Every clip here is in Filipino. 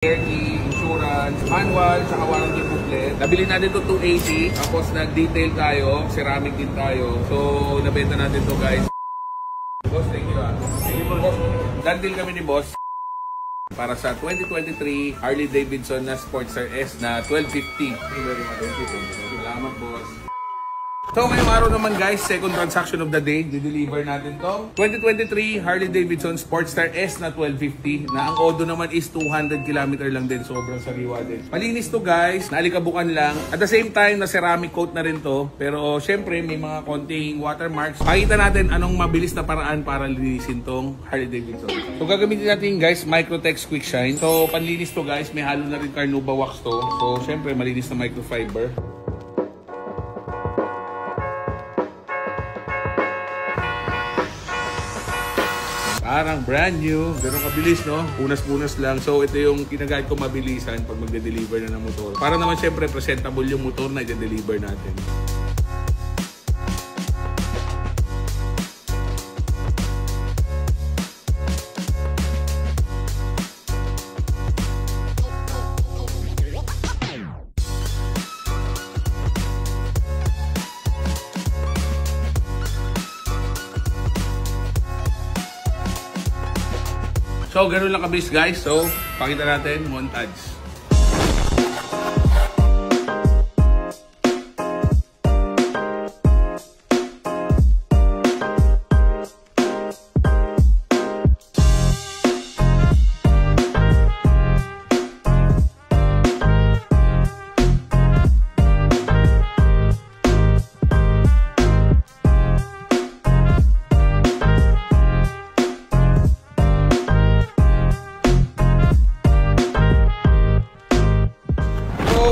key, insurance, manual, saka warranty booklet. Nabili natin to 280, tapos nag-detail tayo, ceramic din tayo. So, nabenta natin to guys. Boss, thank you ah. Thank you boss. Done deal kami ni boss para sa 2023 Harley Davidson na Sportster S na 1250. Salamat boss. So ngayong araw naman guys, second transaction of the day, di-deliver natin to 2023 Harley Davidson Sportster S na 1250 na ang odo naman is 200 km lang din, sobrang sariwa din. Malinis to guys, naalikabukan lang. At the same time, na ceramic coat na rin to, pero syempre may mga konting watermarks. Pakita natin anong mabilis na paraan para linisin tong Harley Davidson. So gagamitin natin guys, Microtex Quick Shine. So panlinis to guys, may halo na rin Carnauba wax to. So syempre malinis na microfiber. Parang brand new, ganun kabilis no? Punas-punas lang. So ito yung ginagamit ko mabilisan pag magde-deliver na ng motor. Para naman syempre presentable yung motor na i-deliver natin. So, ganun lang kabilis guys. So, pakita natin, montage.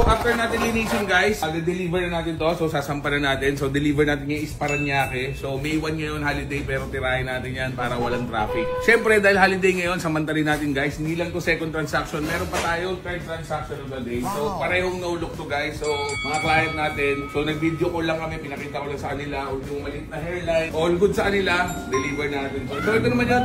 After natin linisin guys, deliver na natin to. So sasampa na natin. So deliver natin yung is Paranaque. So May 1 ngayon holiday pero tirahin natin yan para walang traffic. Siyempre dahil holiday ngayon, samantalin natin guys. Hindi lang to second transaction. Meron pa tayo third transaction of the day. So parehong no look to guys. So mga client natin. So nag-video call lang kami. Pinakita ko lang sa kanila. O yung maliit na hairline. All good sa kanila. Deliver natin. So ito naman yung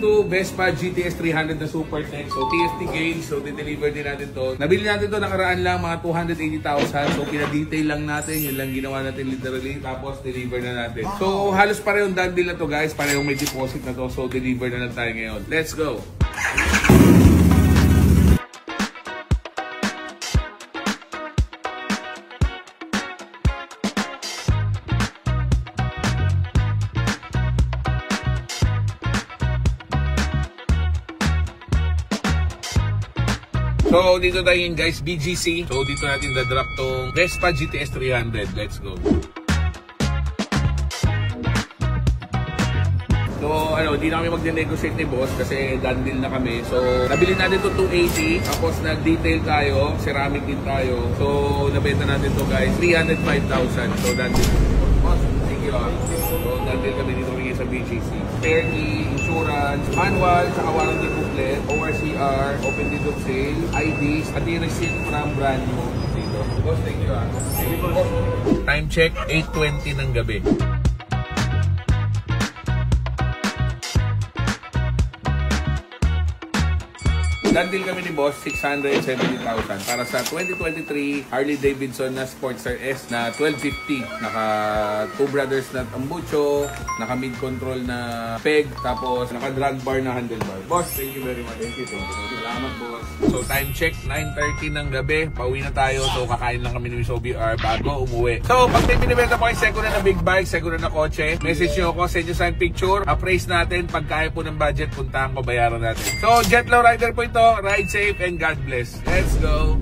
2022 Vespa GTS 300 na Super Tech. So TFT gauge. So di-deliver din natin to. Nabili natin to nakaraan lang mga 280,000. So, pina-detail lang natin. Yun lang ginawa natin literally. Tapos, deliver na natin. So, halos parehong done deal na to guys. Parehong may deposit na to. So, deliver na lang tayo ngayon. Let's go! So, dito tayo yun guys, BGC. So, dito natin da-drop tong Vespa GTS 300. Let's go. So, di na kami mag-negotiate ni boss kasi done deal na kami. So, nabili natin to 280. Tapos, nag-detail tayo. Ceramic din tayo. So, nabenta natin to guys, 305,000. So, done deal. Boss, thank you. So, done deal kami dito sa BGC. Spare key, insurance, manual, saka warranty booklet, ORCR, open deed of sale, IDs, at yung receipt from brand new dito. Boss, thank you ah. Thank you boss. Time check, 8:20 ng gabi. Done deal kami ni boss, 670,000 para sa 2023 Harley Davidson na Sportster S na 1250. Naka two brothers na tambucho, naka mid control na peg, tapos naka drag bar na handlebar. Boss, thank you very much. Thank you. Salamat boss. So time check, 9:30 ng gabi. Pauwi na tayo. So kakain lang kami ni Miss OBR bago umuwi. So pag may binibenta po kayo second na big bike, second na kotse, message nyo ako, send nyo sa picture, appraise natin. Pag kaya po ng budget, puntahan ko, bayaran natin. So Jetlaw Rider po ito. Ride safe and God bless. Let's go!